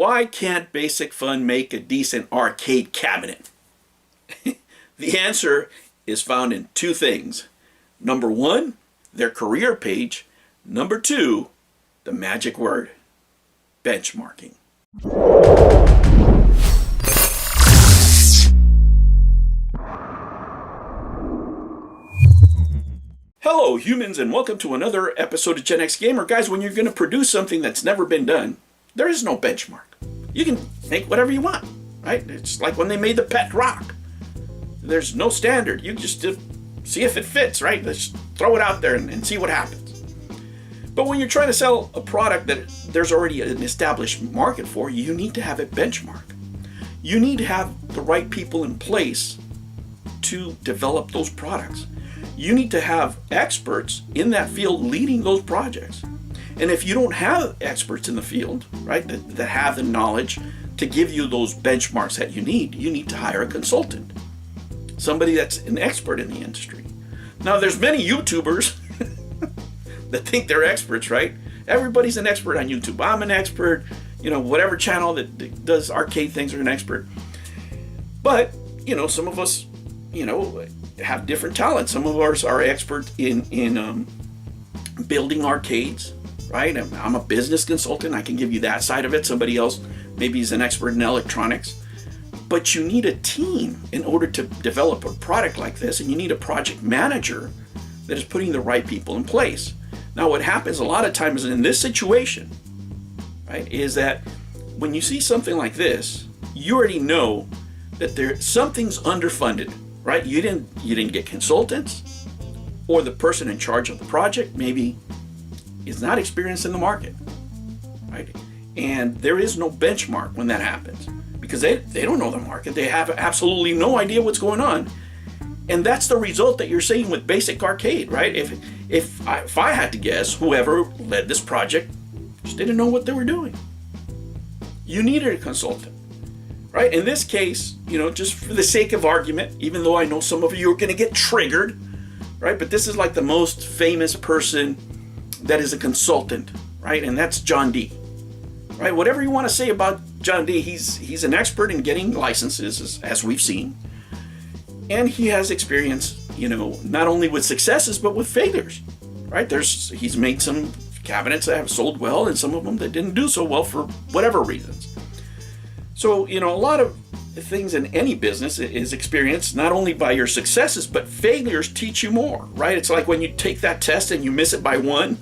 Why can't Basic Fun make a decent arcade cabinet? The answer is found in two things. Number one, their career page. Number two, the magic word, benchmarking. Hello humans, and welcome to another episode of Gen X Gamer. Guys, when you're going to produce something that's never been done, there is no benchmark. You can make whatever you want, right? It's like when they made the pet rock. There's no standard. You just see if it fits, right? Let's throw it out there and see what happens. But when you're trying to sell a product that there's already an established market for, you need to have a benchmark. You need to have the right people in place to develop those products. You need to have experts in that field leading those projects. And if you don't have experts in the field, right, that have the knowledge to give you those benchmarks that you need to hire a consultant. Somebody that's an expert in the industry. Now, there's many YouTubers that think they're experts, right? Everybody's an expert on YouTube. I'm an expert, whatever channel that does arcade things are an expert. But, some of us, have different talents. Some of us are expert in building arcades, right? I'm a business consultant. I can give you that side of it. Somebody else maybe is an expert in electronics. But you need a team in order to develop a product like this, and you need a project manager that is putting the right people in place. Now, what happens a lot of times in this situation, right, is that when you see something like this, you already know that something's underfunded, right? You didn't get consultants, or the person in charge of the project maybe is not experienced in the market, right? And there is no benchmark when that happens, because they don't know the market. They have absolutely no idea what's going on. And that's the result that you're seeing with Basic Arcade, right? If I had to guess, whoever led this project just didn't know what they were doing. You needed a consultant, right? In this case, just for the sake of argument, even though I know some of you are going to get triggered, right? But this is like the most famous person that is a consultant, right? And that's John D. Right? Whatever you want to say about John D, he's an expert in getting licenses, as we've seen. And he has experience, not only with successes, but with failures, right? He's made some cabinets that have sold well, and some of them that didn't do so well for whatever reasons. So, a lot of things in any business is experienced not only by your successes, but failures teach you more, right? It's like when you take that test and you miss it by one.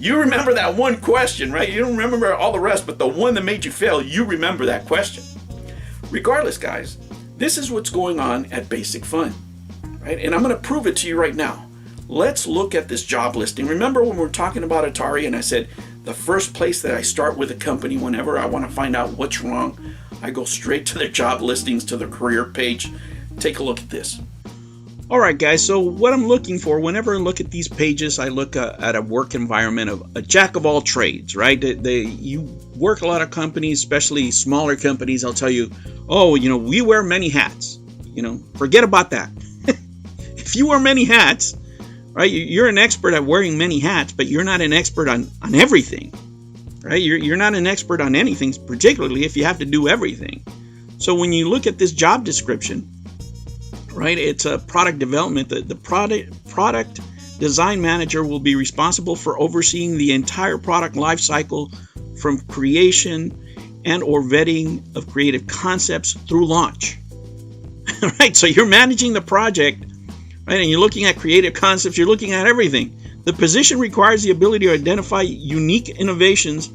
You remember that one question, right? You don't remember all the rest, but the one that made you fail, you remember that question. Regardless, guys, this is what's going on at Basic Fun, right? And I'm going to prove it to you right now. Let's look at this job listing. Remember when we were talking about Atari and I said the first place that I start with a company whenever I want to find out what's wrong, I go straight to their job listings, to their career page. Take a look at this. All right, guys, so what I'm looking for, whenever I look at these pages, I look at a work environment of a jack of all trades, right? You work a lot of companies, especially smaller companies, they'll tell you, we wear many hats. Forget about that. If you wear many hats, right, you're an expert at wearing many hats, but you're not an expert on everything, right? You're not an expert on anything, particularly if you have to do everything. So when you look at this job description, right, it's a product development. The product design manager will be responsible for overseeing the entire product life cycle from creation and or vetting of creative concepts through launch. Right, so you're managing the project, right, and you're looking at creative concepts, you're looking at everything. The position requires the ability to identify unique innovations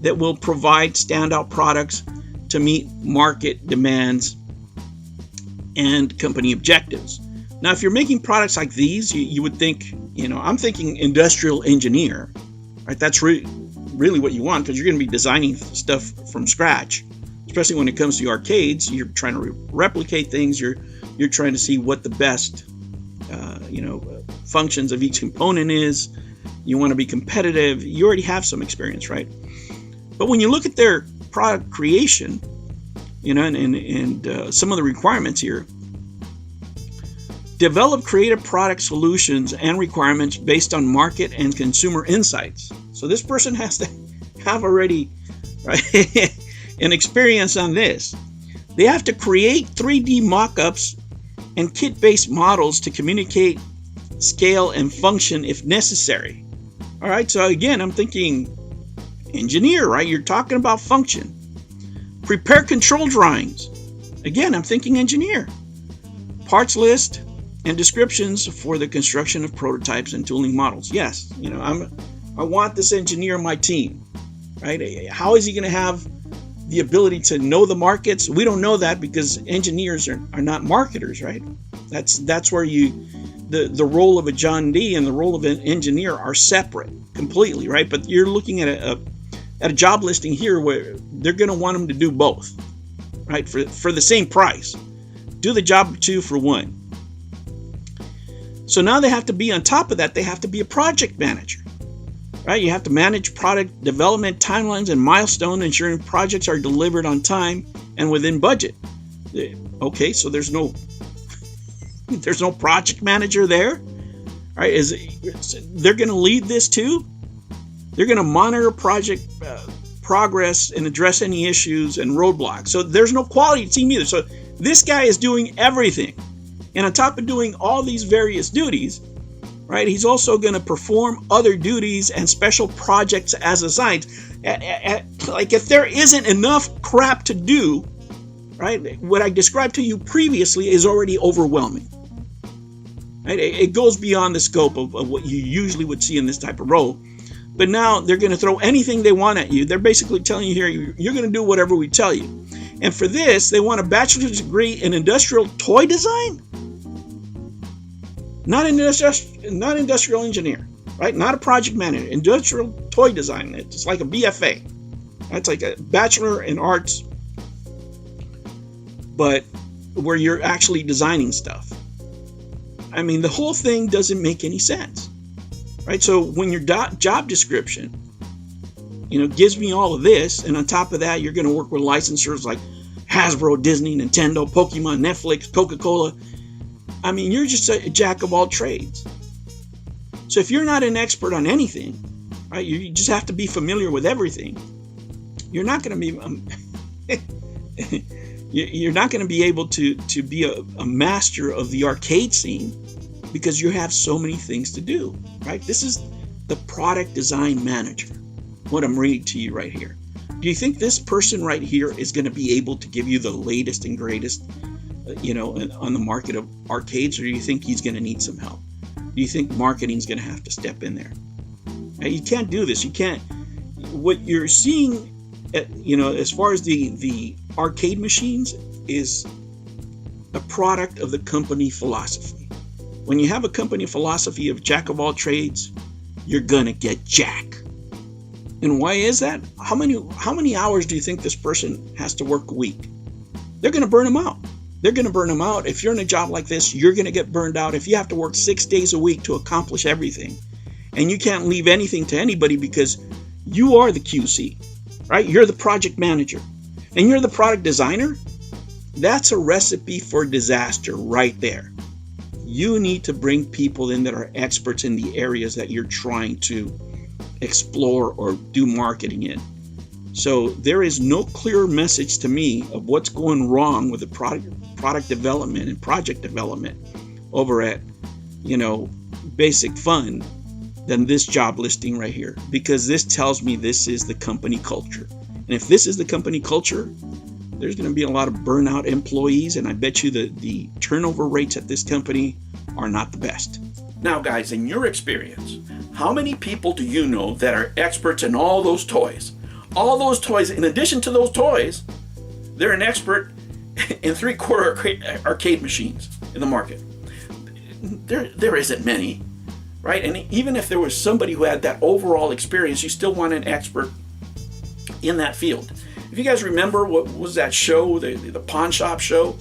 that will provide standout products to meet market demands and company objectives. Now, if you're making products like these, you would think, I'm thinking industrial engineer, right? That's really what you want, because you're going to be designing stuff from scratch, especially when it comes to arcades. You're trying to replicate things. You're trying to see what the best, functions of each component is. You want to be competitive. You already have some experience, right? But when you look at their product creation, and some of the requirements here. Develop creative product solutions and requirements based on market and consumer insights. So this person has to have already right? An experience on this. They have to create 3D mock-ups and kit-based models to communicate, scale, and function if necessary. All right, so again, I'm thinking engineer, right? You're talking about function. Prepare control drawings. Again, I'm thinking engineer. Parts list and descriptions for the construction of prototypes and tooling models. Yes, I want this engineer on my team, right? How is he going to have the ability to know the markets? We don't know that because engineers are not marketers, right? That's where the role of a John D and the role of an engineer are separate completely, right? But you're looking at a job listing here where they're going to want them to do both, right? For the same price. Do the job of 2 for 1. So now they have to be, on top of that, they have to be a project manager, right? You have to manage product development timelines and milestones, ensuring projects are delivered on time and within budget. Okay, so there's no project manager there, right? They're going to lead this too? They're going to monitor project progress and address any issues and roadblocks. So there's no quality team either. So this guy is doing everything. And on top of doing all these various duties, right, he's also going to perform other duties and special projects as assigned. Like if there isn't enough crap to do, right, what I described to you previously is already overwhelming. Right? It goes beyond the scope of what you usually would see in this type of role. But now they're going to throw anything they want at you. They're basically telling you here, you're going to do whatever we tell you. And for this, they want a bachelor's degree in industrial toy design? Not industrial engineer, right? Not a project manager. Industrial toy design. It's like a BFA. That's like a bachelor in arts, but where you're actually designing stuff. I mean, the whole thing doesn't make any sense, right? So when your job description, gives me all of this, and on top of that, you're going to work with licensors like Hasbro, Disney, Nintendo, Pokemon, Netflix, Coca-Cola. I mean, you're just a jack of all trades. So if you're not an expert on anything, right, you just have to be familiar with everything. You're not going to be you're not going to be able to be a master of the arcade scene because you have so many things to do, right? This is the product design manager, what I'm reading to you right here. Do you think this person right here is going to be able to give you the latest and greatest, on the market of arcades, or do you think he's going to need some help? Do you think marketing is going to have to step in there? Now, you can't do this. You can't. What you're seeing, as far as the arcade machines, is a product of the company philosophy. When you have a company philosophy of jack of all trades, you're gonna get jack. And why is that? How many hours do you think this person has to work a week? They're gonna burn them out. They're gonna burn them out. If you're in a job like this, you're gonna get burned out. If you have to work 6 days a week to accomplish everything, and you can't leave anything to anybody because you are the QC, right? You're the project manager, and you're the product designer. That's a recipe for disaster right there. You need to bring people in that are experts in the areas that you're trying to explore or do marketing in. So there is no clear message to me of what's going wrong with the product development and project development over at, Basic Fun than this job listing right here, because this tells me this is the company culture. And if this is the company culture, there's going to be a lot of burnout employees, and I bet you the turnover rates at this company are not the best. Now, guys, in your experience, how many people do you know that are experts in all those toys? All those toys, in addition to those toys, they're an expert in 3/4 arcade machines in the market. There isn't many, right? And even if there was somebody who had that overall experience, you still want an expert in that field. If you guys remember, what was that show, the pawn shop show,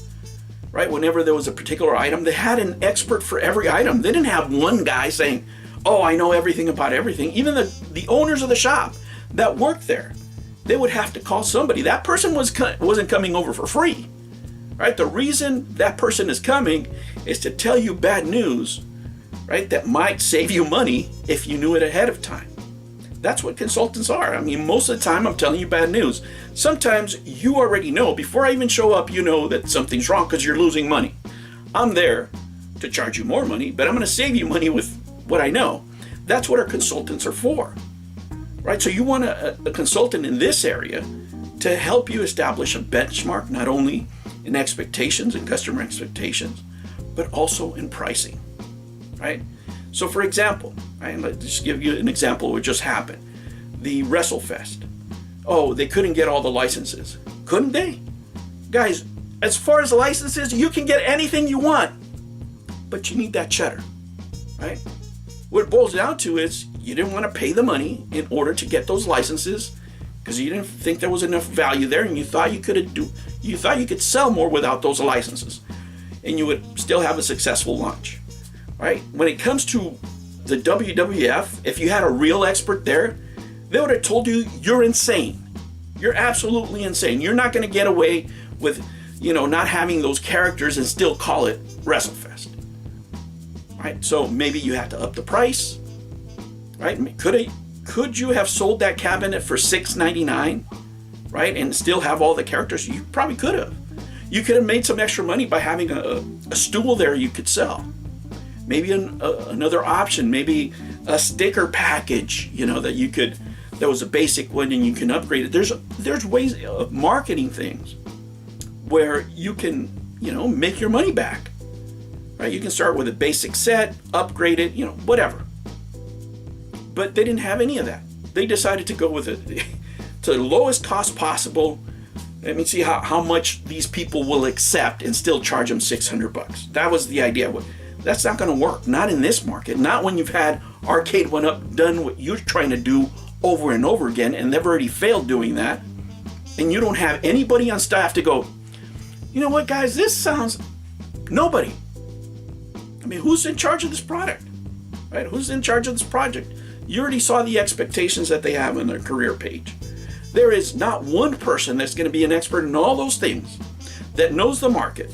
right? Whenever there was a particular item, they had an expert for every item. They didn't have one guy saying, oh, I know everything about everything. Even the owners of the shop that worked there, they would have to call somebody. That person wasn't coming over for free, right? The reason that person is coming is to tell you bad news, right? That might save you money if you knew it ahead of time. That's what consultants are. I mean, most of the time I'm telling you bad news. Sometimes you already know, before I even show up, you know that something's wrong because you're losing money. I'm there to charge you more money, but I'm going to save you money with what I know. That's what our consultants are for, right? So you want a consultant in this area to help you establish a benchmark, not only in expectations and customer expectations, but also in pricing, right? So for example, right, let's just give you an example of what just happened. The WrestleFest. Oh, they couldn't get all the licenses. Couldn't they? Guys, as far as licenses, you can get anything you want, but you need that cheddar, right? What it boils down to is you didn't want to pay the money in order to get those licenses because you didn't think there was enough value there, and you thought you could sell more without those licenses, and you would still have a successful launch, right? When it comes to the WWF, if you had a real expert there, they would have told you you're insane. You're absolutely insane. You're not going to get away with, not having those characters and still call it WrestleFest. Right? So maybe you had to up the price, right? Could you have sold that cabinet for $6.99, right, and still have all the characters? You probably could have. You could have made some extra money by having a stool there you could sell. Maybe another option, maybe a sticker package, that was a basic one and you can upgrade it. There's ways of marketing things where you can, make your money back. Right? You can start with a basic set, upgrade it, whatever. But they didn't have any of that. They decided to go with it to the lowest cost possible. Let me see how much these people will accept and still charge them $600. That was the idea. That's not going to work. Not in this market. Not when you've had Arcade 1-Up done what you're trying to do over and over again, and they've already failed doing that. And you don't have anybody on staff to go, you know what, guys, this sounds... Nobody. I mean, who's in charge of this product, right? Who's in charge of this project? You already saw the expectations that they have on their career page. There is not one person that's going to be an expert in all those things that knows the market.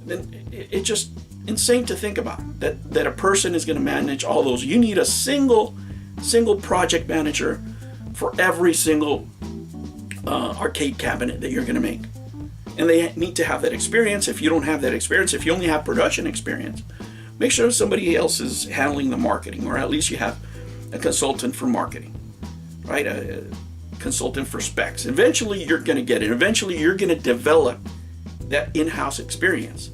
And it's just insane to think about that a person is going to manage all those. You need a single project manager for every single arcade cabinet that you're going to make. And they need to have that experience. If you don't have that experience, if you only have production experience, make sure somebody else is handling the marketing, or at least you have a consultant for marketing, right? A consultant for specs. Eventually you're going to get it. Eventually you're going to develop that in-house experience.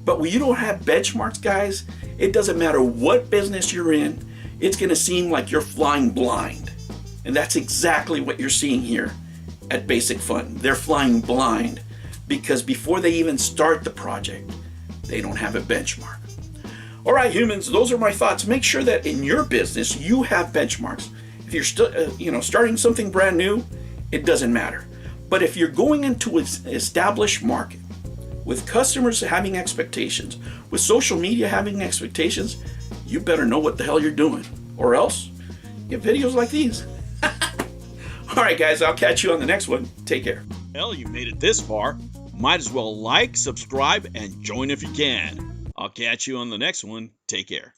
But when you don't have benchmarks, guys, it doesn't matter what business you're in, it's going to seem like you're flying blind. And that's exactly what you're seeing here at Basic Fun. They're flying blind because before they even start the project, they don't have a benchmark. All right, humans, those are my thoughts. Make sure that in your business you have benchmarks. If you're still, starting something brand new, it doesn't matter. But if you're going into an established market with customers having expectations, with social media having expectations, you better know what the hell you're doing, or else you get videos like these. All right, guys, I'll catch you on the next one. Take care. Well, you made it this far. Might as well like, subscribe, and join if you can. I'll catch you on the next one. Take care.